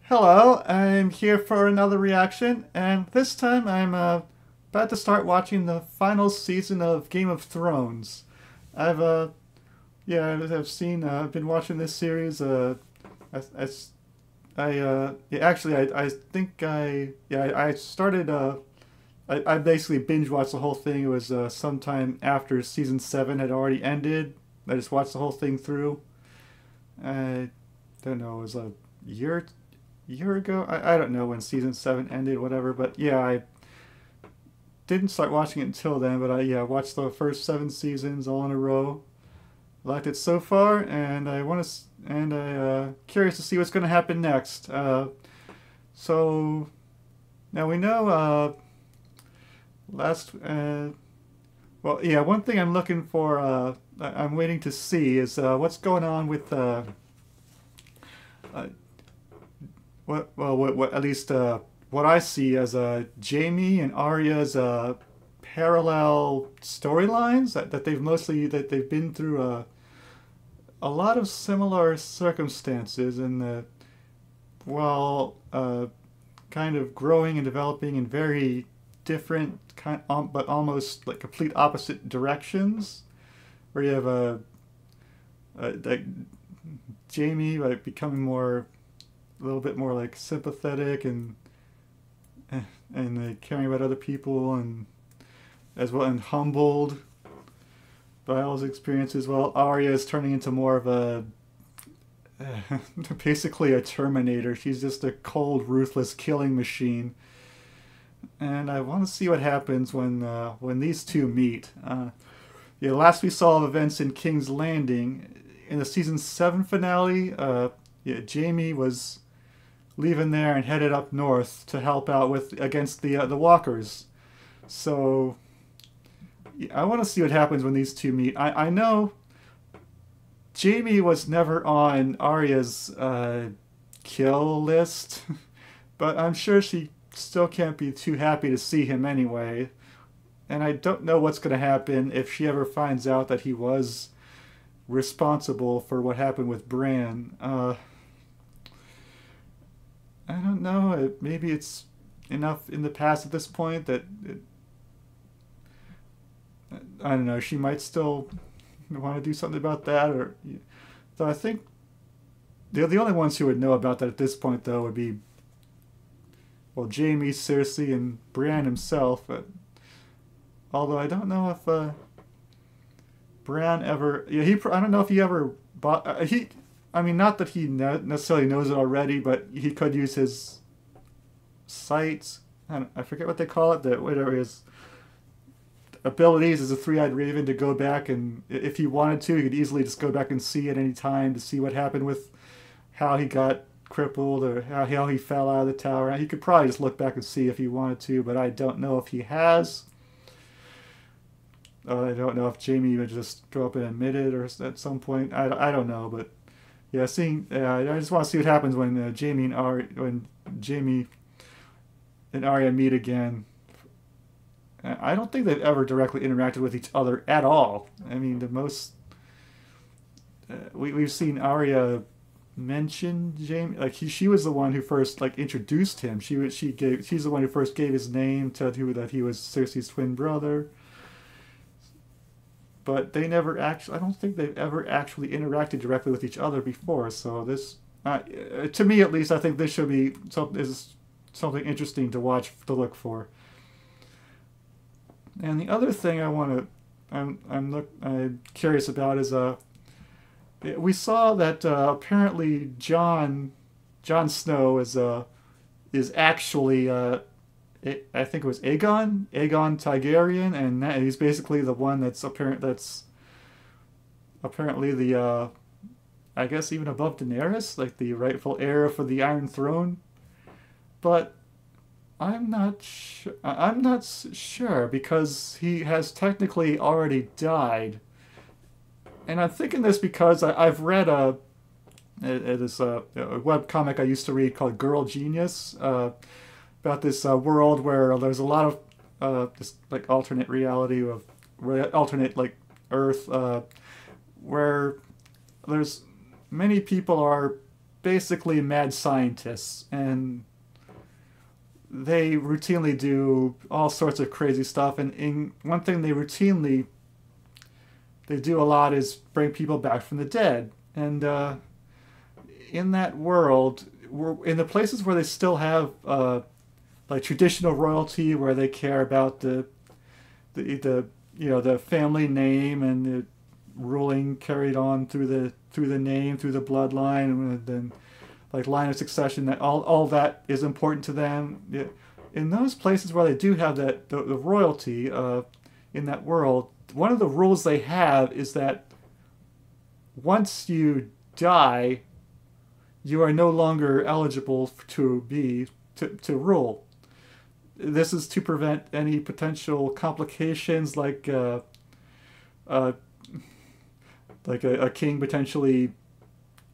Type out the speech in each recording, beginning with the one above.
Hello, I'm here for another reaction, and this time I'm about to start watching the final season of Game of Thrones. I've I've seen been watching this series. I, I, yeah, actually I think I started I basically binge watched the whole thing. It was sometime after season 7 had already ended. I just watched the whole thing through. I don't know, it was a year ago. I don't know when season 7 ended, whatever. But yeah, I didn't start watching it until then. But I watched the first 7 seasons all in a row. Liked it so far, and I want to and I curious to see what's going to happen next. So now we know last well, yeah, one thing I'm looking for I'm waiting to see is what's going on with uh, what at least what I see as Jamie and Arya's parallel storylines that they've been through a lot of similar circumstances and while kind of growing and developing in very different but almost like complete opposite directions. Where you have like Jamie like becoming a little bit more like sympathetic and caring about other people and as well and humbled by all his experiences. Well, Arya is turning into more of a basically a Terminator. She's just a cold, ruthless killing machine. And I want to see what happens when these two meet. Last we saw of events in King's Landing in the season 7 finale. Jamie was leaving there and headed up north to help out against the walkers. So I want to see what happens when these two meet. I know Jamie was never on Arya's kill list, but I'm sure she still can't be too happy to see him anyway. And I don't know what's going to happen if she ever finds out that he was responsible for what happened with Bran. I don't know. Maybe it's enough in the past at this point that I don't know. She might still want to do something about that, or so I think the only ones who would know about that at this point, though, would be well, Jamie, Cersei, and Bran himself. But although I don't know if Bran ever, I don't know if he ever bought he. I mean, not that he necessarily knows it already, but he could use his sights. I forget what they call it. Whatever his abilities as a three-eyed raven to go back and, if he wanted to, he could easily just go back and see at any time to see what happened with how he got crippled or how he fell out of the tower. He could probably just look back and see if he wanted to, but I don't know if he has. I don't know if Jamie would just go up and admit it or at some point. I don't know, but yeah, I just want to see what happens when Jamie and Arya meet again. I don't think they've ever directly interacted with each other at all. I mean, the most we've seen Arya mention Jamie, like she was the one who first like introduced him. She's the one who first gave his name to who that he was Cersei's twin brother. But they never actually. I don't think they've ever actually interacted directly with each other before. So this, to me at least, I think this should be something interesting to watch to look for. And the other thing I'm curious about is we saw that apparently Jon Snow is actually I think it was Aegon Targaryen, and he's basically the one that's apparently the I guess even above Daenerys, like the rightful heir for the Iron Throne. But I'm not sure because he has technically already died, and I'm thinking this because I've read a web comic I used to read called Girl Genius about this world where there's a lot of this like alternate reality of alternate like Earth where there's many people are basically mad scientists, and they routinely do all sorts of crazy stuff. And one thing they do a lot is bring people back from the dead. And in that world, in the places where they still have like traditional royalty, where they care about the the family name and the ruling carried on through the name, through the bloodline, and then like line of succession, that all that is important to them. Yeah. In those places where they do have that the royalty in that world, one of the rules they have is that once you die, you are no longer eligible to rule. This is to prevent any potential complications, uh, like a king potentially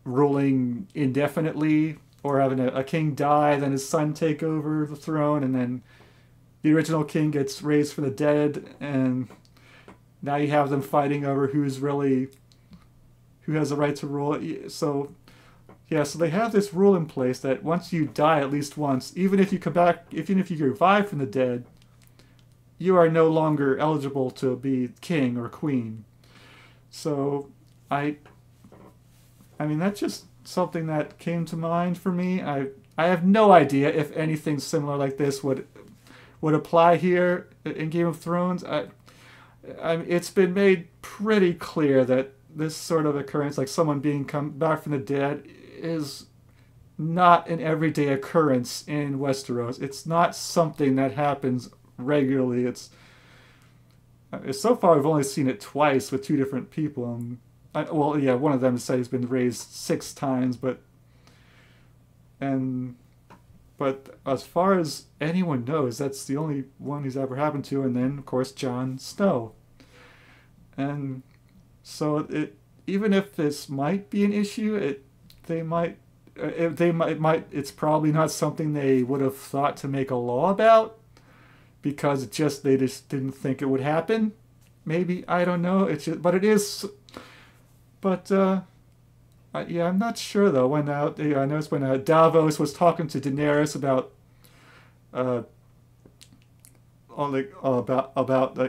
ruling indefinitely, or having a king die, then his son take over the throne, and then the original king gets raised from the dead, and now you have them fighting over who has the right to rule. So yeah, so they have this rule in place that once you die at least once, even if you come back, even if you revive from the dead, you are no longer eligible to be king or queen. So I mean, that's just something that came to mind for me. I have no idea if anything similar like this would apply here in Game of Thrones. It's been made pretty clear that this sort of occurrence, like someone being come back from the dead, is not an everyday occurrence in Westeros. It's not something that happens regularly. It's so far I've only seen it twice with two different people. Well, yeah, one of them said he's been raised 6 times, but as far as anyone knows, that's the only one he's ever happened to. And then, of course, Jon Snow. And so even if this might be an issue, it's probably not something they would have thought to make a law about, because they just didn't think it would happen. Maybe, I don't know. But it is. But yeah, I'm not sure though. I noticed when Davos was talking to Daenerys about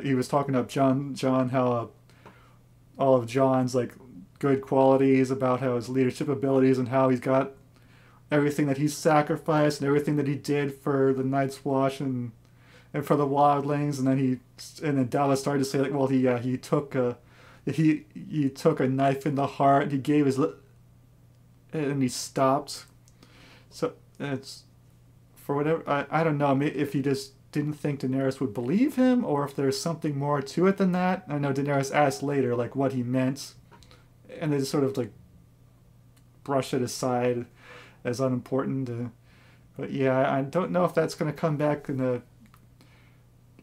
he was talking about John, how all of Jon's like good qualities, about how his leadership abilities, and how he's got everything that he's sacrificed and everything that he did for the Night's Watch and for the wildlings. And then Davos started to say, like, well, he took a knife in the heart. He gave and he stopped. So it's for whatever, I don't know if he just didn't think Daenerys would believe him, or if there's something more to it than that. I know Daenerys asked later like what he meant, and they just sort of like brush it aside as unimportant. But yeah, I don't know if that's going to come back in the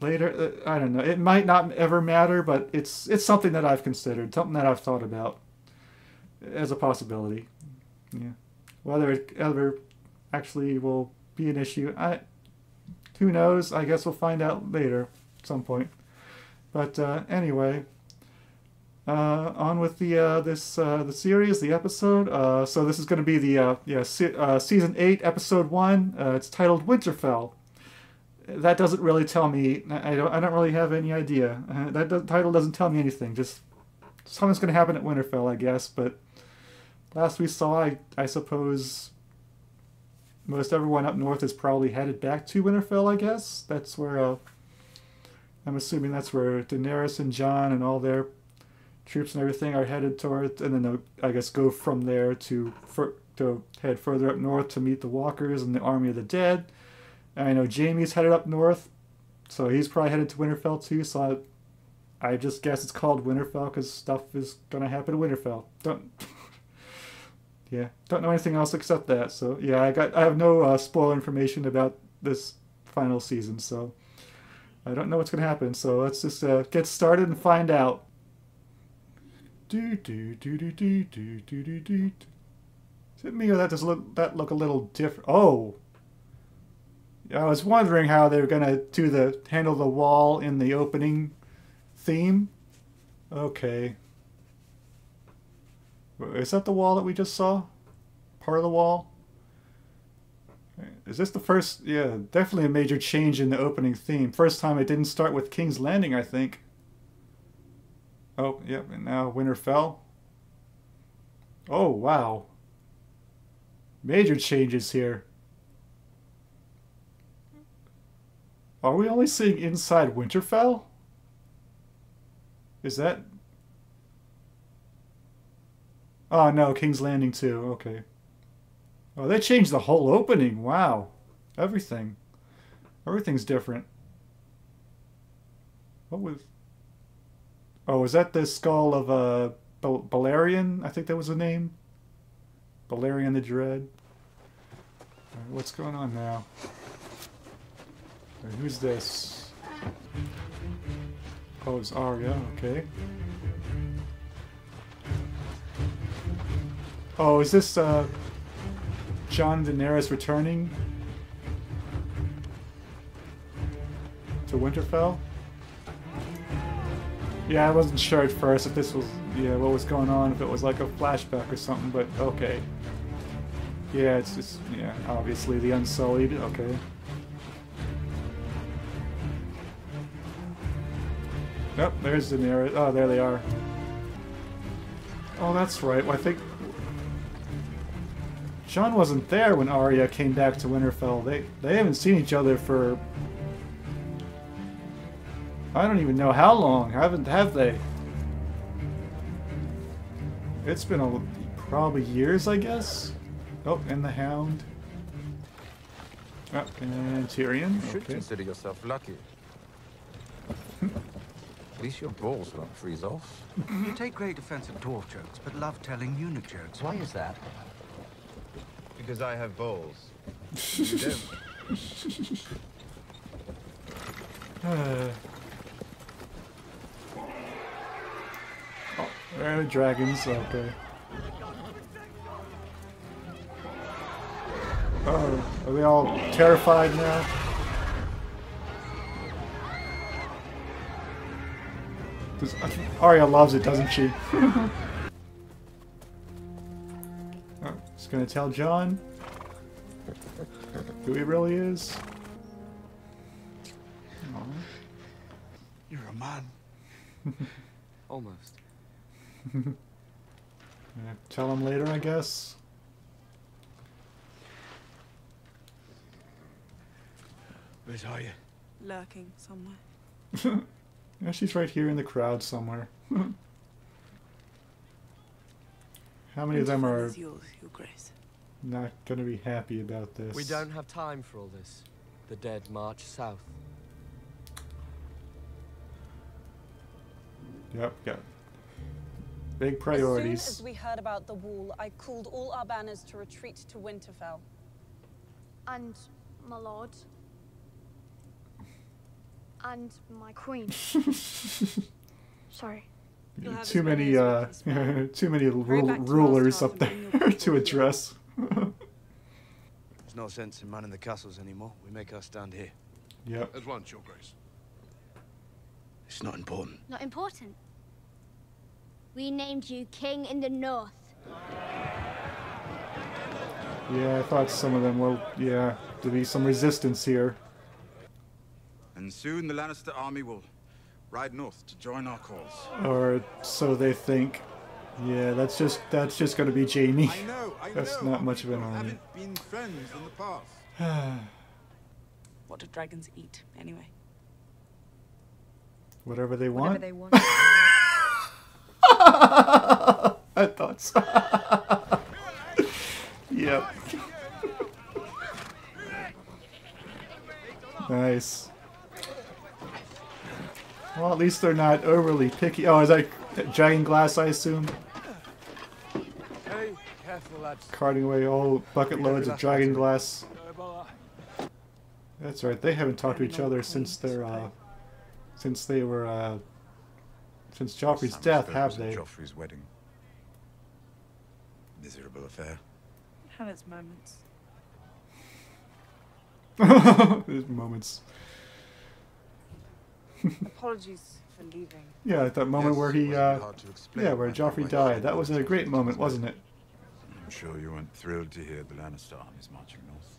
later. I don't know. It might not ever matter, but it's something that I've considered, something that I've thought about as a possibility. Yeah, whether it ever actually will be an issue, who knows? I guess we'll find out later at some point. But anyway, on with the series, the episode. So this is going to be the season 8, episode 1. It's titled Winterfell. That doesn't really tell me. I don't really have any idea. Title doesn't tell me anything. Just something's going to happen at Winterfell, I guess. But last we saw, I suppose most everyone up north is probably headed back to Winterfell, I guess. That's where, I'm assuming that's where Daenerys and Jon and all their troops and everything are headed towards. And then they'll, I guess, go from there to head further up north to meet the Walkers and the Army of the Dead. And I know Jaime's headed up north, so he's probably headed to Winterfell too. So I just guess it's called Winterfell because stuff is going to happen at Winterfell. Don't know anything else except that. So yeah, I have no spoiler information about this final season, so I don't know what's going to happen. So let's just get started and find out. Is it me or does that look a little different? Oh, I was wondering how they were going to handle the wall in the opening theme. Okay. Is that the wall that we just saw? part of the wall. Is this the first? Yeah, definitely a major change in the opening theme. First time it didn't start with King's Landing, I think. Oh, yep, and now Winterfell. Oh, wow. Major changes here. Are we only seeing inside Winterfell? Is that... Oh, no, King's Landing too. Okay. Oh, they changed the whole opening. Wow. Everything. Everything's different. What was... Oh, is that the skull of Balerion? I think that was the name. Balerion the Dread. Alright, what's going on now? Alright, who's this? Oh, it's Arya. Okay. Oh, is this Jon and Daenerys returning to Winterfell? Yeah, I wasn't sure at first if this was, yeah, what was going on, if it was like a flashback or something, but okay. Yeah, it's just, yeah, obviously the Unsullied, okay. Yep, there's Daenerys. Oh, there they are. Oh, that's right. Well, I think Jon wasn't there when Arya came back to Winterfell. They haven't seen each other for I don't even know how long. Have they? It's been probably years, I guess. Oh, and the Hound. Oh, and Tyrion. You should consider yourself lucky. At least your balls won't freeze off. You take great offense at dwarf jokes, but love telling eunuch jokes. Why is that? Because I have balls. You don't. Oh, there are the dragons, okay. Oh, are they all terrified now? Arya loves it, doesn't she? Oh, he's gonna tell Jon who he really is. Aww. You're a man. Almost. Tell him later, I guess. Where's Arya? Lurking somewhere. Yeah, she's right here in the crowd somewhere. How many of them are Yours, Your Grace. not going to be happy about this? We don't have time for all this. The dead march south. Yep, yep. Big priorities. As soon as we heard about the wall, I called all our banners to retreat to Winterfell. And my lord. And my queen. Sorry. Too many, too many rulers up there to address. There's no sense in manning the castles anymore. We make our stand here. Yep. At once, Your Grace. It's not important. Not important. We named you King in the North. Yeah, I thought some of them will, yeah, to be some resistance here. And soon the Lannister army will ride north to join our cause. Or so they think. Yeah, that's just going to be Jaime. I know. That's not much of an People army. haven't been friends in the past. What do dragons eat, anyway? Whatever they want. Whatever they want. I thought so. Yep. Nice. Well, at least they're not overly picky. Oh, is that dragon glass, I assume? Hey, careful, lads. Carting away all bucket loads of dragon glass. That's right. They haven't talked to each other since their, since Joffrey's death, have they? Joffrey's wedding. Miserable affair. It had its moments. There's moments. Apologies for leaving. Yeah, at that moment where he, Hard to explain yeah, where when Joffrey my died. wife That was a great moment, wasn't it? I'm sure you weren't thrilled to hear the Lannister armies marching north.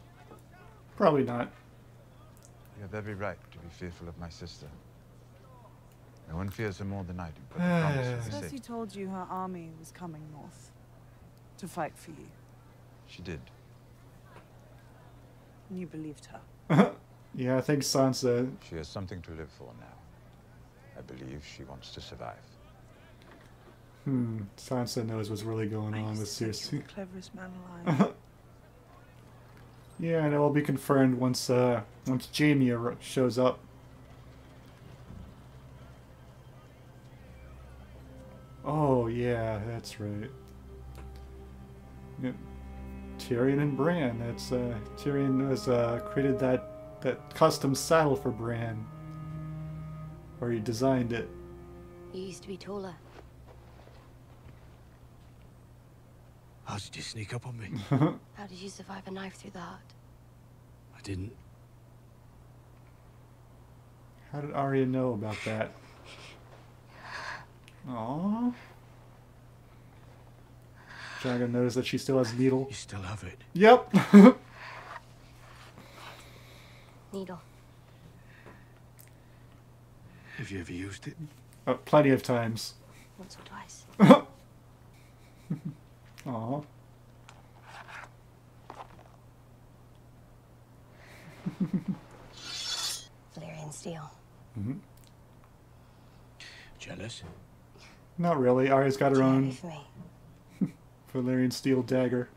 Probably not. You have every right to be fearful of my sister. No one fears her more than I do, but the promise is Cersei told you her army was coming north to fight for you. She did. And you believed her. Yeah, I think Sansa. She has something to live for now. I believe she wants to survive. Sansa knows what's really going I on used with to think Cersei. you're the cleverest man alive. Yeah, and it will be confirmed once Jaime shows up. Oh yeah, that's right. Yep. Tyrion and Bran. That's Tyrion has created that custom saddle for Bran, or he designed it. You used to be taller. How did you sneak up on me? How did you survive a knife through the heart? I didn't. How did Arya know about that? Aww. Dragon noticed that she still has needle. You still have it. Yep. Needle. Have you ever used it? Plenty of times. Once or twice. Aww. Valyrian steel. Jealous? Not really. Arya's got her Too own heavy for me. Valyrian steel dagger.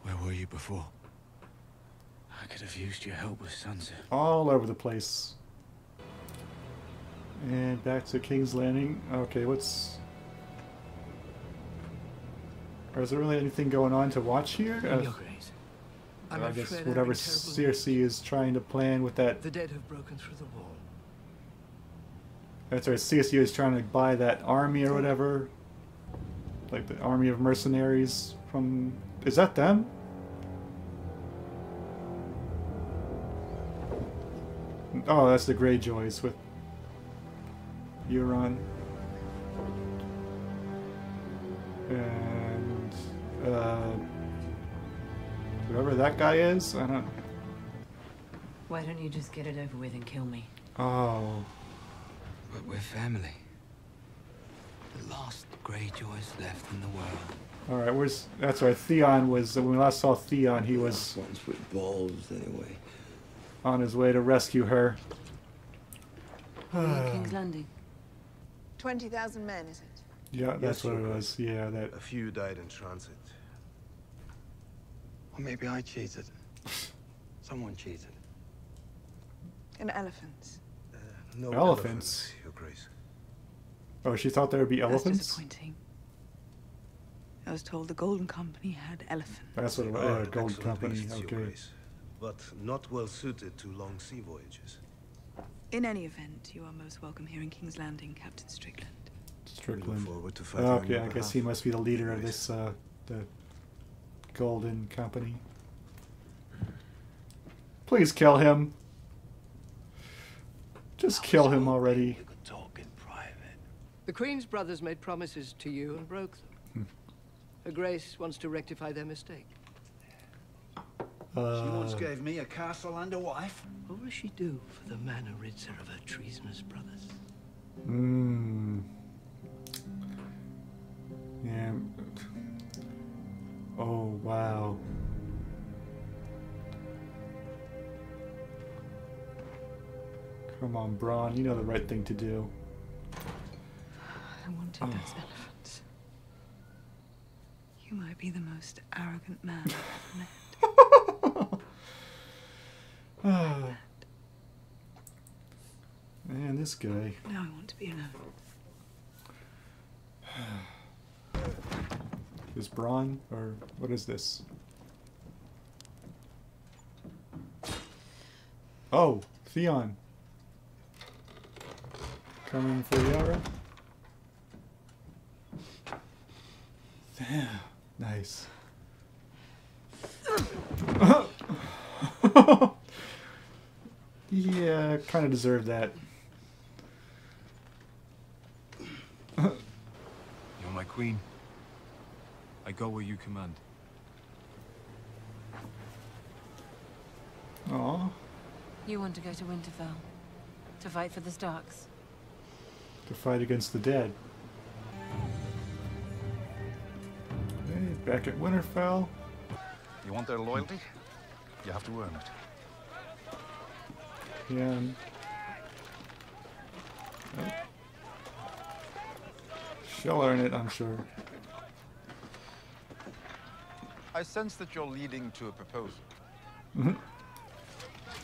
Where were you before? I could have used your help with Sansa. All over the place. And back to King's Landing. Okay, what's... Or is there really anything going on to watch here? Your Grace, I'm I guess afraid whatever I've been terrible Cersei is trying to plan with that... The dead have broken through the wall. That's right, Cersei is trying to buy that army or whatever. Like the army of mercenaries from... Is that them? Oh, that's the Greyjoys with Euron. And whoever that guy is, I don't... Why don't you just get it over with and kill me? Oh. But we're family. The last Greyjoys left in the world. Alright, where's... That's right, Theon was... When we last saw Theon, he was... Ones with balls, anyway. On his way to rescue her. King's Landing. 20,000 men, is it? Yeah, that's Yes, what it Your was. Yeah, that... A few died in transit. Or maybe I cheated. Someone cheated. In elephants. No Elephants? Your Grace. Oh, she thought there would be That's elephants? disappointing. I was told the Golden Company had elephants. That's what it was. Oh, Gold excellent Company, beasts, Your okay. Grace, but not well suited to long sea voyages. In any event, you are most welcome here in King's Landing, Captain Strickland. Strickland. Forward to fighting on Okay, your I guess behalf, he must be the leader Your of Grace. this, the Golden Company. Please kill him. Just kill him already. You could talk in private. The Queen's brothers made promises to you and broke them. Her Grace wants to rectify their mistake. She once gave me a castle and a wife. What will she do for the man who rids her of her treasonous brothers? Yeah. Oh, wow. Come on, Bronn. You know the right thing to do. I wanted those elephants. You might be the most arrogant man I've ever met. Man, this guy. Now I want to be alone. Is Bronn, or what is this? Oh, Theon. Coming for Yara. Damn, nice. Yeah, kind of deserved that. You're my queen. I I go where you command. Aw. You want to go to Winterfell? To fight for the Starks? To fight against the dead. Hey, back at Winterfell. You want their loyalty? You have to earn it. Yeah. She'll earn it, I'm sure. I sense that you're leading to a proposal. Mm-hmm.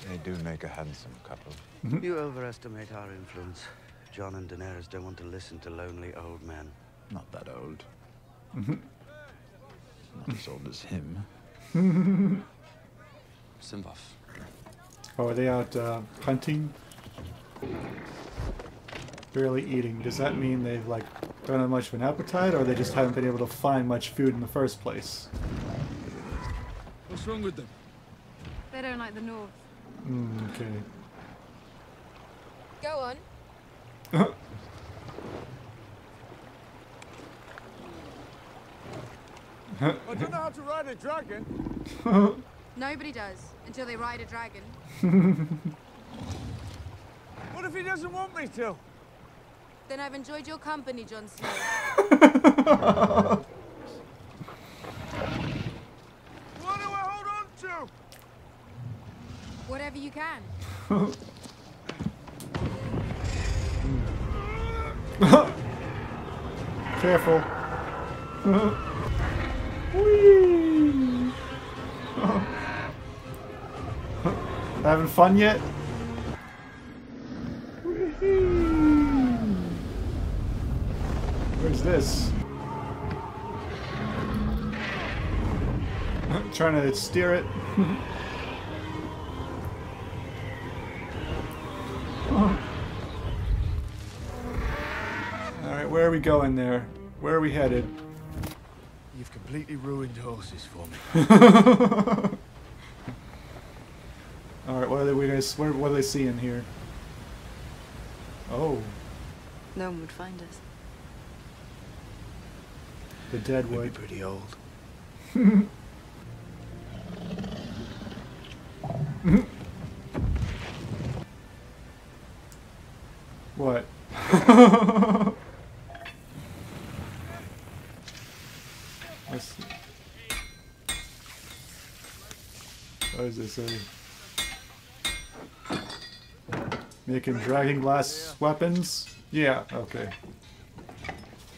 They do make a handsome couple. You overestimate our influence. Jon and Daenerys don't want to listen to lonely old men. Not that old. Mm-hmm. Not as old as him. Simbuff. Oh, are they out hunting? Barely eating. Does that mean they've like don't have much of an appetite, or they just haven't been able to find much food in the first place? What's wrong with them? They don't like the North. Okay. Go on. I don't know how to ride a dragon. Nobody does, until they ride a dragon. What if he doesn't want me to? Then I've enjoyed your company, Jon Snow. What do I hold on to? Whatever you can. Careful. Whee! Having fun yet? Where's this? Trying to steer it. Alright, where are we going there? Where are we headed? You've completely ruined horses for me. Alright, what are they seeing here? Oh, No one would find us. the dead We'd wood. be pretty old. What? Let's see. What is this? Making dragon glass weapons? Yeah, okay.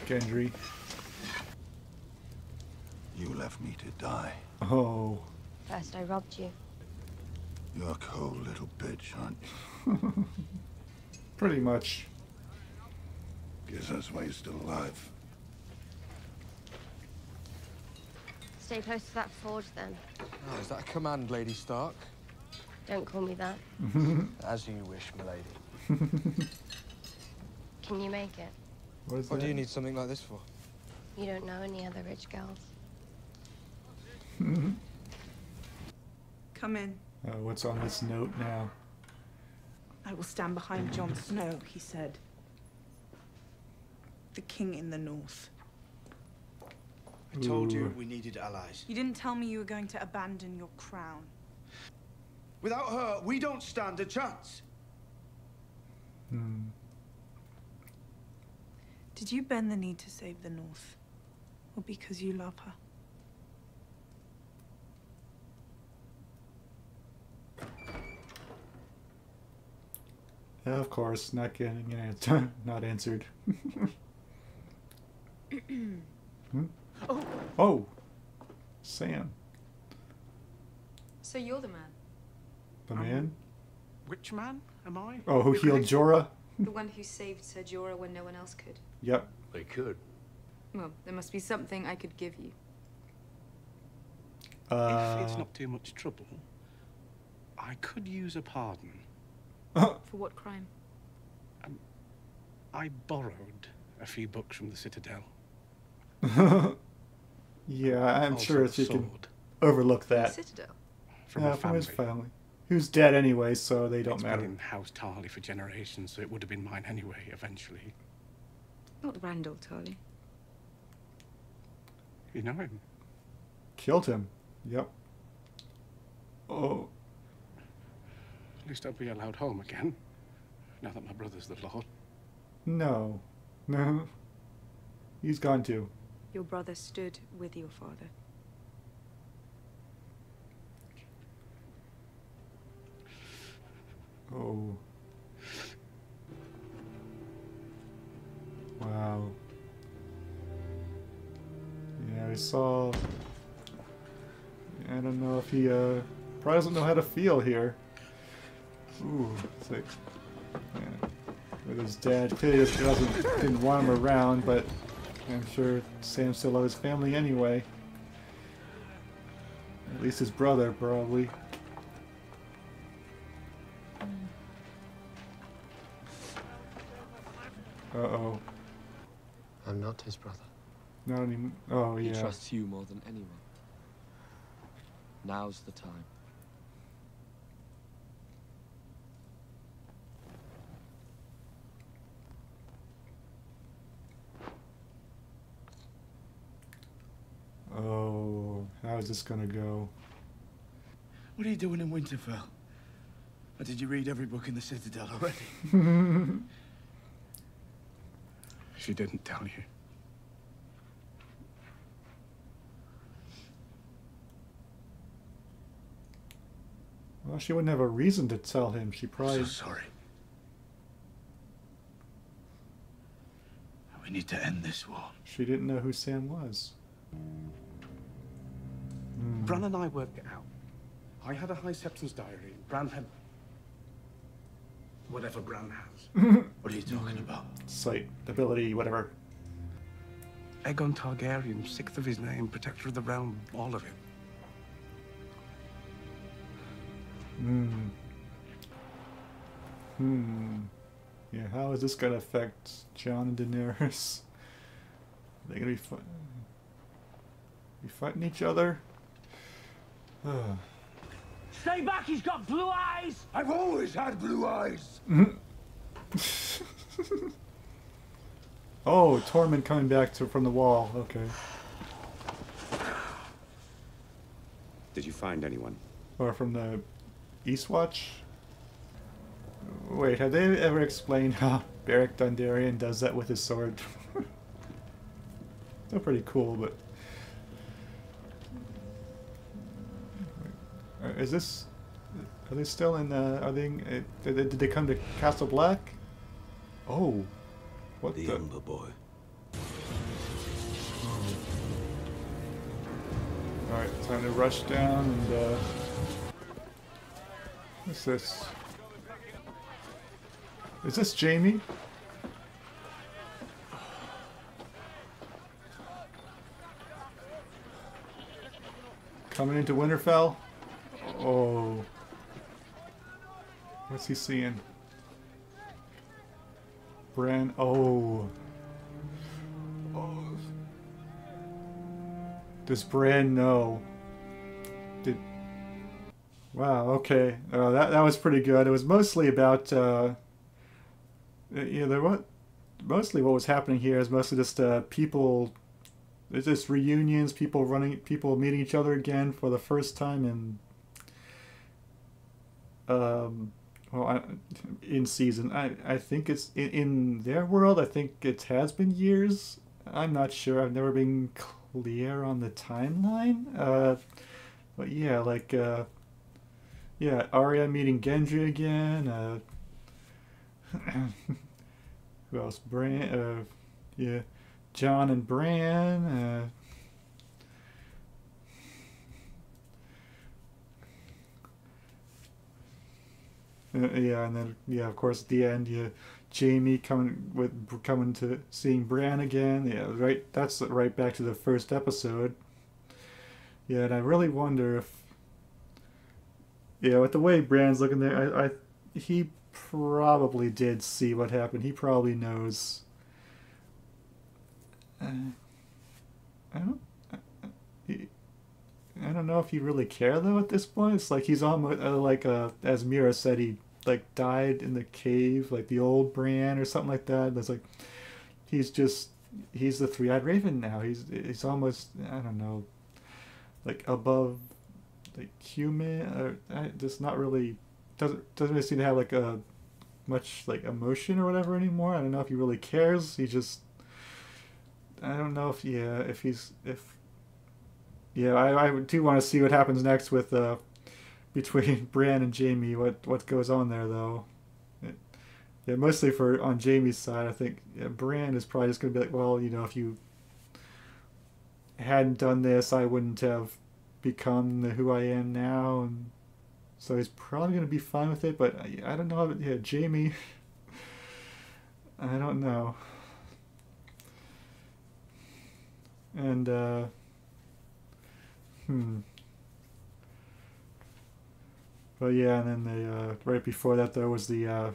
Gendry. You left me to die. Oh. First I robbed you. You're a cold little bitch, aren't you? Pretty much. Guess that's why you're still alive. Stay close to that forge, then. Oh, is that a command, Lady Stark? Don't call me that. As you wish, milady. Can you make it? What do you need something like this for? You don't know any other rich girls. Come in. What's on this note now? I will stand behind Jon Snow, he said. The king in the north. I told you we needed allies. You didn't tell me you were going to abandon your crown. Without her, we don't stand a chance. Did you bend the knee to save the north? Or because you love her? Of course, not getting an answer. Not answered. Oh. Oh! Sam. So you're the man? The man? Which man am I? Oh, who healed Jorah? The one who saved Ser Jorah when no one else could? Yep. They could. Well, there must be something I could give you. If it's not too much trouble, I could use a pardon. For what crime? I borrowed a few books from the Citadel. Yeah, I'm Also sure a if you can sword. overlook The that. Citadel? From Yeah, a from his family. family. Who's dead anyway, so they don't It's matter. been in House Tarly for generations, so it would have been mine anyway, eventually. Not Randall Tarly. You know him? Killed him. Yep. Oh. At least I'll be allowed home again, now that my brother's the Lord. No. No. He's gone too. Your brother stood with your father. Oh. Wow. Yeah, I saw... I don't know if he, probably doesn't know how to feel here. Ooh, it's like... Yeah. With his dad, clearly didn't want him around, but I'm sure Sam still loved his family anyway. At least his brother, probably. Uh-oh. I'm not his brother. Not anymore. Oh, yeah. He trusts you more than anyone. Now's the time. Oh, how is this gonna go? What are you doing in Winterfell? Or did you read every book in the Citadel already? She didn't tell you. Well, she wouldn't have a reason to tell him. She probably... I'm so sorry. We need to end this war. She didn't know who Sam was. Bran and I worked it out. I had a High Septon's diary, and Bran had... whatever Bran has. What are you talking about? Sight, ability, whatever. Aegon Targaryen, sixth of his name, protector of the realm, all of it. Yeah, how is this gonna affect Jon and Daenerys? Are they gonna be fighting each other? Stay back, he's got blue eyes! I've always had blue eyes! Oh, Tormund coming back from the wall. Okay. Did you find anyone? Or from the Eastwatch? Wait, have they ever explained how Beric Dondarrion does that with his sword? Still pretty cool, but... Is this... Are they still in, are they... Did they come to Castle Black? Oh. What the... Umber boy. Alright, time to rush down and, what's this? Is this Jamie? Coming into Winterfell? Oh. What's he seeing? Bran. Oh. Oh. Does Bran know? Wow, okay. That was pretty good. It was mostly about, mostly what was happening here is mostly just, people, it's just reunions, people meeting each other again for the first time in season. I think it's, in their world, I think it has been years. I'm not sure. I've never been clear on the timeline. But yeah, like, yeah, Arya meeting Gendry again. Who else? Bran. Yeah, Jon and Bran. Yeah, and then of course at the end, Jamie coming to seeing Bran again. Yeah, right. That's right back to the first episode. Yeah, and I really wonder if. Yeah, with the way Bran's looking there, he probably did see what happened. He probably knows. I don't know if he really cared though at this point. It's like he's almost as Mira said, he died in the cave, like the old Bran or something like that. It's like he's just he's the three-eyed raven now. He's almost, I don't know, like above like human, or just not really, doesn't really seem to have like a much like emotion or whatever anymore. I don't know if he really cares. He just, I don't know if, yeah, if he's, if, yeah, I do want to see what happens next with between Bran and Jaime. What goes on there though. Yeah, mostly for on Jaime's side, I think, yeah, Bran is probably just gonna be like, well, you know, if you hadn't done this, I wouldn't have become who I am now, and so he's probably gonna be fine with it. But I don't know. Yeah, Jaime, I don't know. And But yeah, and then they right before that there was the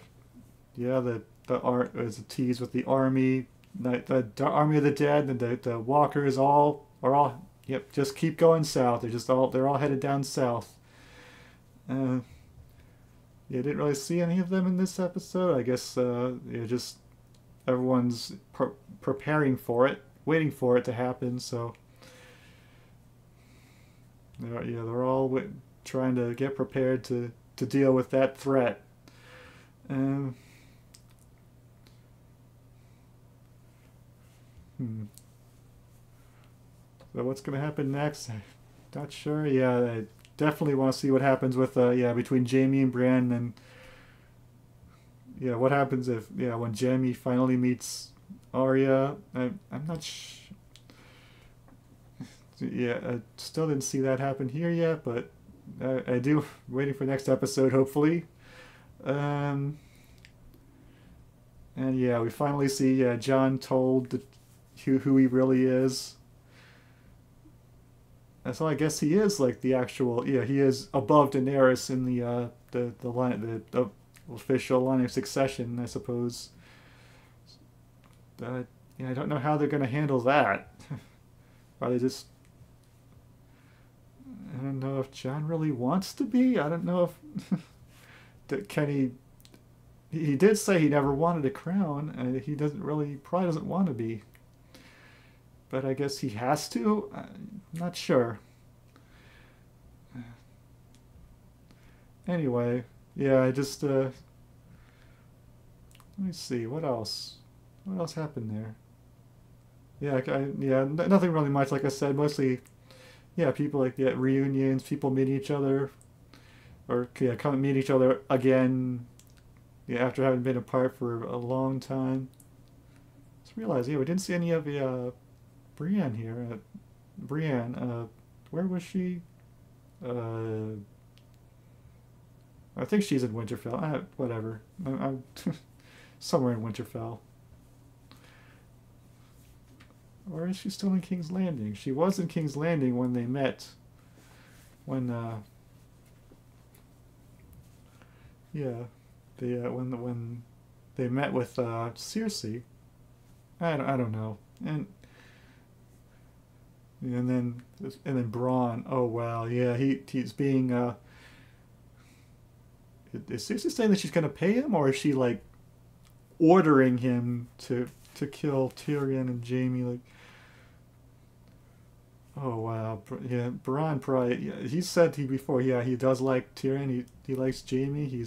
yeah, the art was a tease with the army, the army of the dead, and the walkers are all yep, just keep going south. They're all headed down south. Yeah, didn't really see any of them in this episode. I guess yeah, just everyone's preparing for it, waiting for it to happen. So they're all trying to get prepared to deal with that threat. So what's going to happen next? I'm not sure. Yeah, I definitely want to see what happens with yeah, between Jaime and Bran, and yeah, what happens if, yeah, when Jaime finally meets Arya. I'm not yeah, I still didn't see that happen here yet, but I do, waiting for next episode hopefully. And yeah, we finally see Jon told who he really is. So I guess he is like the actual, yeah, he is above Daenerys in the line, the official line of succession, I suppose. But yeah, I don't know how they're going to handle that. Are they just, I don't know if Jon really wants to be. I don't know if can he did say he never wanted a crown, and he probably doesn't want to be. But I guess he has to? I'm not sure. Anyway, yeah, I just, let me see, what else? What else happened there? Yeah, yeah, nothing really much, like I said, mostly, yeah, people like, yeah, reunions, people meeting each other, or, yeah, come and meet each other again, yeah, after having been apart for a long time. Just realized, yeah, we didn't see any of the, Brienne here. Brienne, where was she? I think she's in Winterfell. Whatever. I'm somewhere in Winterfell. Or is she still in King's Landing? She was in King's Landing when they met. When, yeah, when they met with Cersei. I don't know. And then Bronn. Oh wow, yeah, he's being is Cersei saying that she's gonna pay him, or is she like ordering him to kill Tyrion and Jaime? Like, oh wow, yeah, Bronn probably. Yeah, he said before. Yeah, he does like Tyrion. He likes Jaime.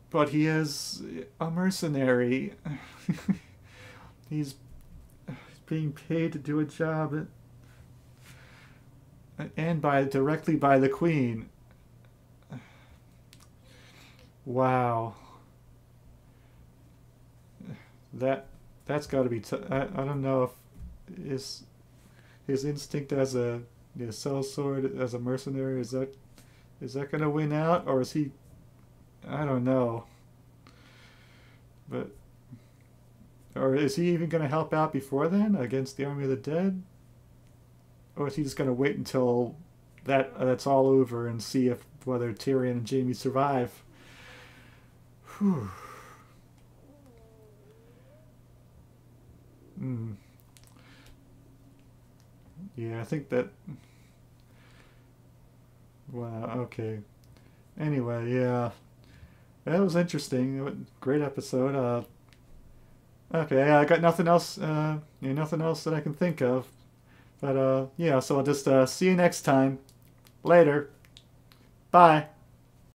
But he is a mercenary. He's being paid to do a job, and directly by the Queen. Wow. That's got to be. I don't know if his instinct as a sellsword, as a mercenary, is that gonna win out, or is he? I don't know. But. Or is he even going to help out before then against the army of the dead? Or is he just going to wait until that's all over and see whether Tyrion and Jaime survive? Whew. Yeah, I think that... Wow, okay. Anyway, yeah. That was interesting. Great episode. Okay, I got nothing else. Nothing else that I can think of. But yeah, so I'll just see you next time. Later. Bye.